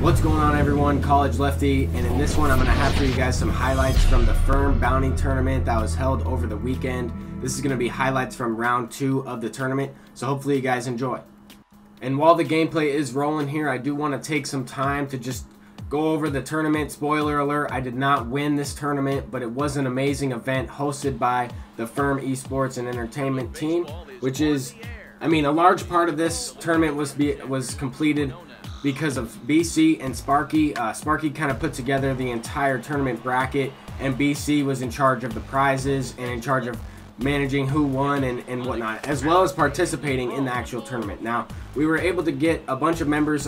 What's going on, everyone? College Lefty, and in this one I'm going to have for you guys some highlights from the Firm Bounty Tournament that was held over the weekend. This is going to be highlights from round 2 of the tournament, so hopefully you guys enjoy. And while the gameplay is rolling here, I do want to take some time to just go over the tournament. Spoiler alert, I did not win this tournament, but it was an amazing event hosted by the Firm Esports and Entertainment team, which is, I mean, a large part of this tournament was completed because of BC and Sparky. Sparky kind of put together the entire tournament bracket, and BC was in charge of the prizes and in charge of managing who won and whatnot, as well as participating in the actual tournament. Now, we were able to get a bunch of members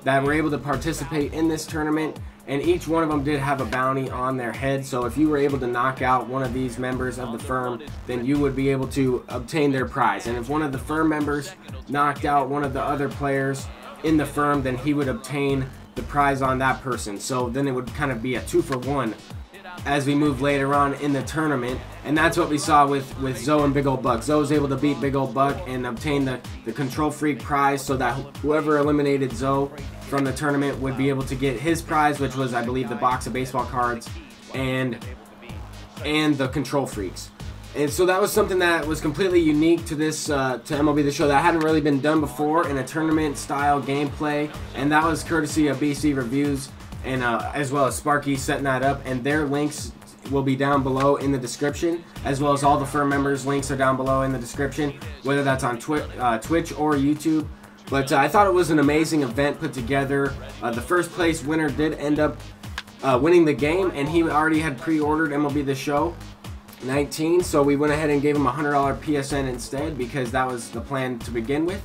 that were able to participate in this tournament, and each one of them did have a bounty on their head. So if you were able to knock out one of these members of the firm, then you would be able to obtain their prize. And if one of the firm members knocked out one of the other players in the firm, then he would obtain the prize on that person. So then it would kind of be a 2-for-1 as we move later on in the tournament. And that's what we saw with Zoe and Big Ol' Buck. Zoe was able to beat Big Ol' Buck and obtain the Control Freak prize, so that whoever eliminated Zoe from the tournament would be able to get his prize, which was, I believe, the box of baseball cards and the Control Freaks. And so that was something that was completely unique to this to MLB The Show, that hadn't really been done before in a tournament style gameplay, and that was courtesy of BC Reviews and as well as Sparky setting that up. And their links will be down below in the description, as well as all the firm members' links are down below in the description, whether that's on Twitch or YouTube. But I thought it was an amazing event put together. The first place winner did end up winning the game, and he already had pre-ordered MLB The Show 19, so we went ahead and gave him a $100 PSN instead, because that was the plan to begin with.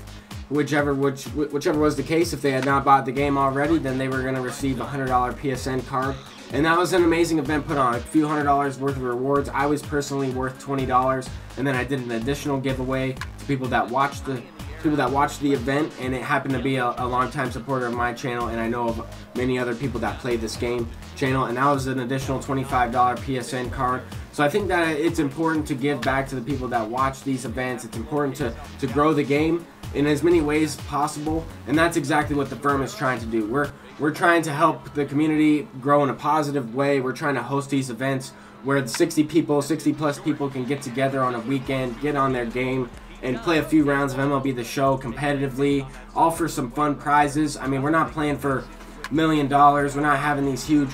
Whichever was the case, if they had not bought the game already, then they were going to receive a $100 PSN card. And that was an amazing event put on, a few $100 worth of rewards. I was personally worth $20, and then I did an additional giveaway to people that watched the event, and it happened to be a longtime supporter of my channel, and I know of many other people that play this game channel, and that was an additional $25 PSN card. So I think that it's important to give back to the people that watch these events. It's important to grow the game in as many ways possible, and that's exactly what the firm is trying to do. We're trying to help the community grow in a positive way. We're trying to host these events where 60 plus people can get together on a weekend, get on their game, and play a few rounds of MLB The Show competitively, all for some fun prizes. I mean, we're not playing for $1 million. We're not having these huge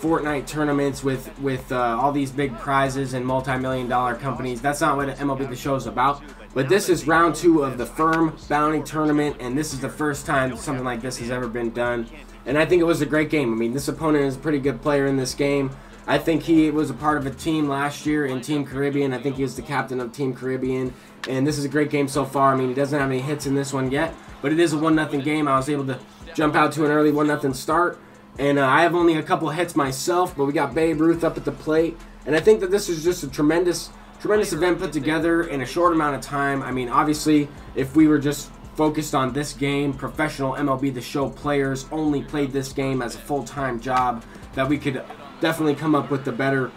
Fortnite tournaments with all these big prizes and multi-million-dollar companies. That's not what MLB The Show is about. But this is round 2 of the Firm Bounty Tournament, and this is the first time something like this has ever been done. And I think it was a great game. I mean, this opponent is a pretty good player in this game. I think he was a part of a team last year in Team Caribbean. I think he was the captain of Team Caribbean. And this is a great game so far. I mean, he doesn't have any hits in this one yet, but it is a 1-0 game. I was able to jump out to an early 1-0 start. And I have only a couple hits myself, but we got Babe Ruth up at the plate. And I think that this is just a tremendous event put together in a short amount of time. I mean, obviously, if we were just focused on this game, professional MLB The Show players only played this game as a full-time job, that we could definitely come up with a better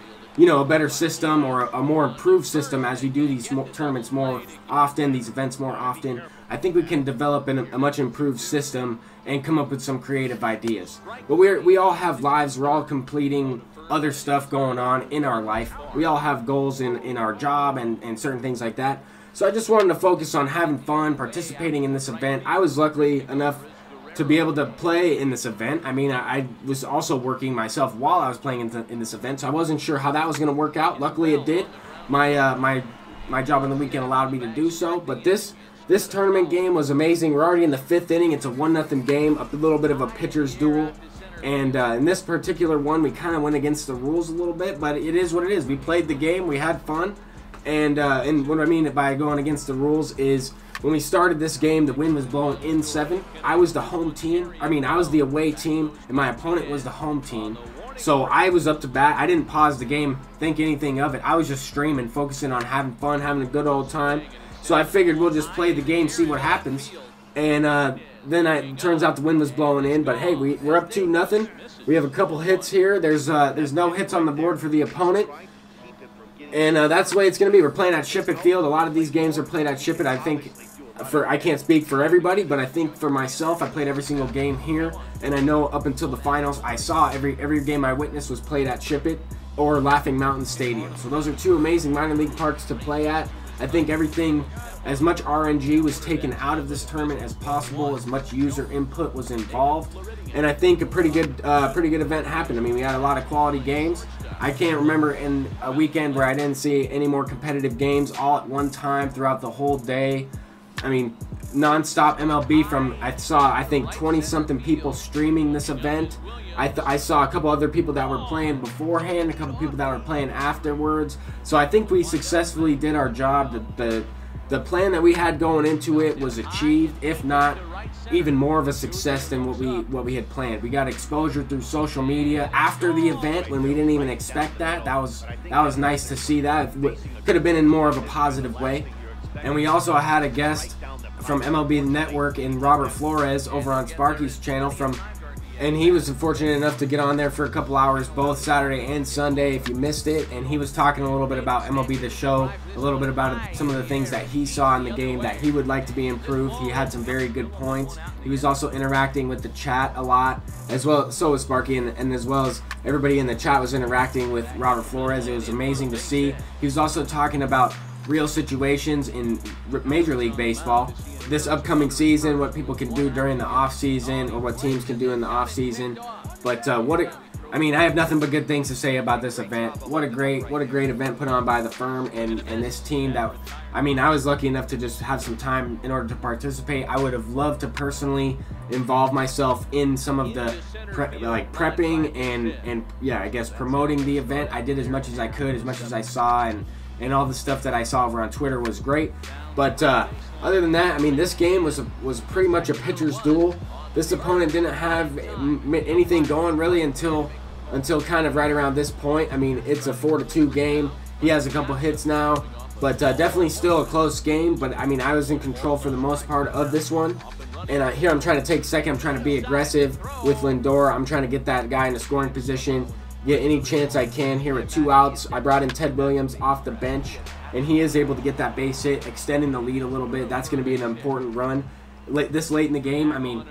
system, or a more improved system as we do these tournaments more often, these events more often. I think we can develop a much improved system and come up with some creative ideas. But we all have lives. We're all completing other stuff going on in our life. We all have goals in our job and certain things like that. So I just wanted to focus on having fun, participating in this event. I was lucky enough to be able to play in this event. I mean, I was also working myself while I was playing in this event, so I wasn't sure how that was going to work out. Luckily, it did. My job on the weekend allowed me to do so. But this tournament game was amazing. We're already in the 5th inning. It's a 1-0 game, a little bit of a pitcher's duel. And in this particular one, we kind of went against the rules a little bit, but it is what it is. We played the game. We had fun. And what I mean by going against the rules is, when we started this game, the wind was blowing in 7. I was the home team. I mean, I was the away team, and my opponent was the home team. So I was up to bat. I didn't pause the game, think anything of it. I was just streaming, focusing on having fun, having a good old time. So I figured we'll just play the game, see what happens. And then it turns out the wind was blowing in. But hey, we're up 2-0. We have a couple hits here. There's no hits on the board for the opponent. And that's the way it's going to be. We're playing at Ship It Field. A lot of these games are played at Ship It. I think I can't speak for everybody, but I think for myself, I played every single game here, and I know up until the finals, I saw every game I witnessed was played at Ship It or Laughing Mountain Stadium. So those are two amazing minor league parks to play at. I think everything, as much RNG was taken out of this tournament as possible, as much user input was involved, and I think a pretty good event happened. I mean, we had a lot of quality games. I can't remember in a weekend where I didn't see any more competitive games all at one time throughout the whole day. I mean, non-stop MLB from, I saw, I think, 20-something people streaming this event. I saw a couple other people that were playing beforehand, a couple people that were playing afterwards. So I think we successfully did our job. The plan that we had going into it was achieved, if not even more of a success than what we had planned. We got exposure through social media after the event when we didn't even expect that. That was nice to see that. It could have been in more of a positive way. And we also had a guest from MLB Network in Robert Flores over on Sparky's channel and he was fortunate enough to get on there for a couple hours both Saturday and Sunday if you missed it, and he was talking a little bit about MLB The Show, a little bit about some of the things that he saw in the game that he would like to be improved. He had some very good points. He was also interacting with the chat a lot, as well. So was Sparky, and as well as everybody in the chat was interacting with Robert Flores. It was amazing to see. He was also talking about real situations in Major League Baseball this upcoming season, what people can do during the off season, or what teams can do in the off season. But I mean, I have nothing but good things to say about this event. What a great event put on by the firm and this team. That, I mean, I was lucky enough to just have some time in order to participate. I would have loved to personally involve myself in some of the prepping and yeah, I guess promoting the event. I did as much as I could, as much as I saw, and all the stuff that I saw over on Twitter was great. But other than that, I mean, this game was pretty much a pitcher's duel. This opponent didn't have anything going really until kind of right around this point. I mean, it's a 4-2 game. He has a couple hits now, but definitely still a close game. But I mean, I was in control for the most part of this one. And here I'm trying to take second. I'm trying to be aggressive with Lindor. I'm trying to get that guy in a scoring position, get any chance I can here with 2 outs. I brought in Ted Williams off the bench, and he is able to get that base hit, extending the lead a little bit. That's going to be an important run this late in the game. I mean,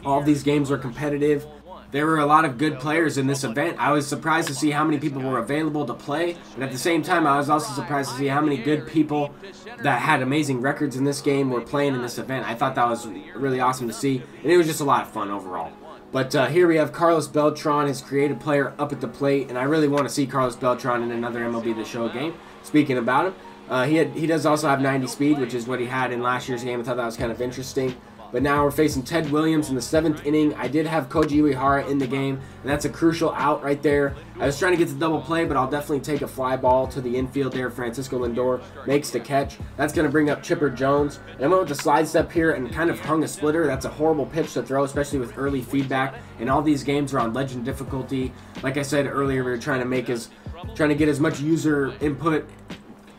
all of these games were competitive. There were a lot of good players in this event. I was surprised to see how many people were available to play, but at the same time, I was also surprised to see how many good people that had amazing records in this game were playing in this event. I thought that was really awesome to see, and it was just a lot of fun overall. But here we have Carlos Beltran, his creative player, up at the plate, and I really want to see Carlos Beltran in another MLB The Show game. Speaking about him, he does also have 90 speed, which is what he had in last year's game. I thought that was kind of interesting. But now we're facing Ted Williams in the 7th inning. I did have Koji Uehara in the game, and that's a crucial out right there. I was trying to get the double play, but I'll definitely take a fly ball to the infield there. Francisco Lindor makes the catch. That's going to bring up Chipper Jones. And I went with the slide step here and kind of hung a splitter. That's a horrible pitch to throw, especially with early feedback. And all these games are on legend difficulty. Like I said earlier, we were trying to get as much user input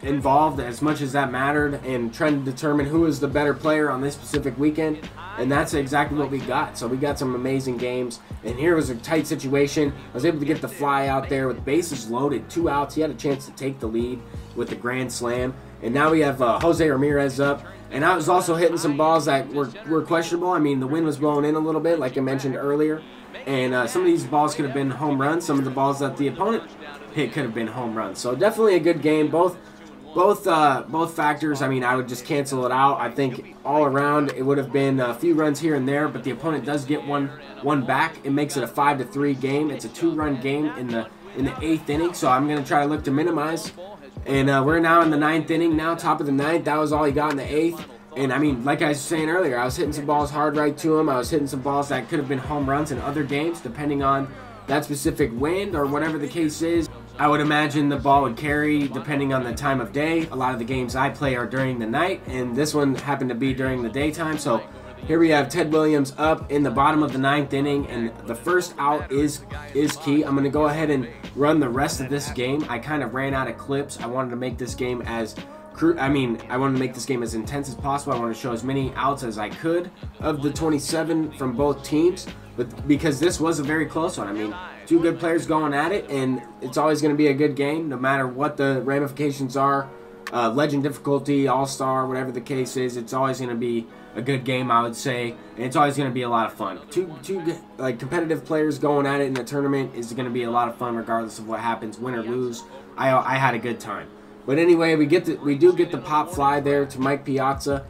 involved as much as that mattered, and trying to determine who is the better player on this specific weekend, and that's exactly what we got. So we got some amazing games, and here was a tight situation. I was able to get the fly out there with bases loaded, 2 outs. He had a chance to take the lead with the grand slam, and now we have Jose Ramirez up, and I was also hitting some balls that were questionable. I mean, the wind was blowing in a little bit, like I mentioned earlier, and some of these balls could have been home runs. Some of the balls that the opponent hit could have been home runs. So definitely a good game. Both factors, I mean, I would just cancel it out. I think all around it would have been a few runs here and there, but the opponent does get one back. It makes it a 5-3 game. It's a 2-run game in the 8th inning, so I'm going to try to look to minimize. And we're now in the 9th inning now, top of the 9th. That was all he got in the 8th. And, I mean, like I was saying earlier, I was hitting some balls hard right to him. I was hitting some balls that could have been home runs in other games, depending on that specific wind or whatever the case is. I would imagine the ball would carry depending on the time of day. A lot of the games I play are during the night, and this one happened to be during the daytime. So here we have Ted Williams up in the bottom of the 9th inning, and the first out is key. I'm going to go ahead and run the rest of this game. I kind of ran out of clips. I wanted to make this game as intense as possible. I wanted to show as many outs as I could of the 27 from both teams, but because this was a very close one. I mean, 2 good players going at it, and it's always going to be a good game no matter what the ramifications are legend difficulty, all-star, whatever the case is, it's always going to be a good game, I would say, and it's always going to be a lot of fun. Two like competitive players going at it in the tournament is going to be a lot of fun regardless of what happens, win or lose. I had a good time. But anyway, we do get the pop fly there to Mike Piazza,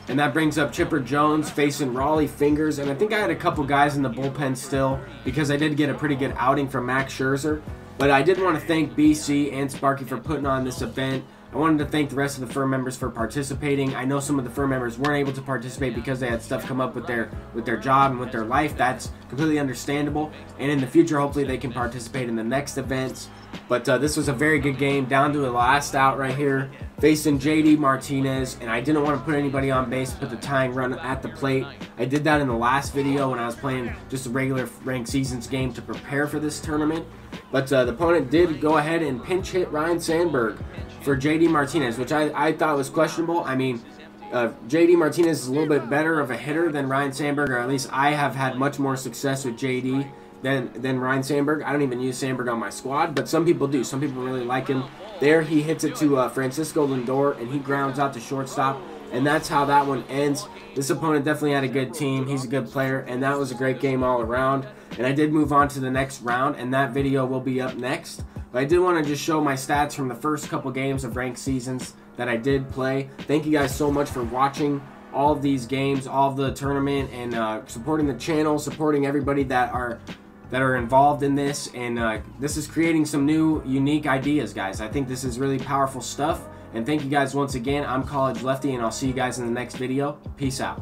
and that brings up Chipper Jones facing Raleigh Fingers, and I think I had a couple guys in the bullpen still because I did get a pretty good outing from Max Scherzer. But I did want to thank BC and Sparky for putting on this event. I wanted to thank the rest of the firm members for participating. I know some of the firm members weren't able to participate because they had stuff come up with their job and with their life. That's completely understandable. And in the future, hopefully they can participate in the next events. But this was a very good game, down to the last out right here, facing JD Martinez. And I didn't want to put anybody on base, put the tying run at the plate. I did that in the last video when I was playing just a regular ranked seasons game to prepare for this tournament. But the opponent did go ahead and pinch hit Ryan Sandberg for JD Martinez, which I thought was questionable. I mean, JD Martinez is a little bit better of a hitter than Ryan Sandberg, or at least I have had much more success with JD than Ryan Sandberg. I don't even use Sandberg on my squad, but some people do. Some people really like him. There he hits it to Francisco Lindor, and he grounds out to shortstop, and that's how that one ends. This opponent definitely had a good team. He's a good player, and that was a great game all around. And I did move on to the next round, and that video will be up next. But I did want to just show my stats from the first couple games of ranked seasons that I did play. Thank you guys so much for watching all of these games, all of the tournament, and supporting the channel, supporting everybody that are involved in this. And this is creating some new, unique ideas, guys. I think this is really powerful stuff. And thank you guys once again. I'm College Lefty, and I'll see you guys in the next video. Peace out.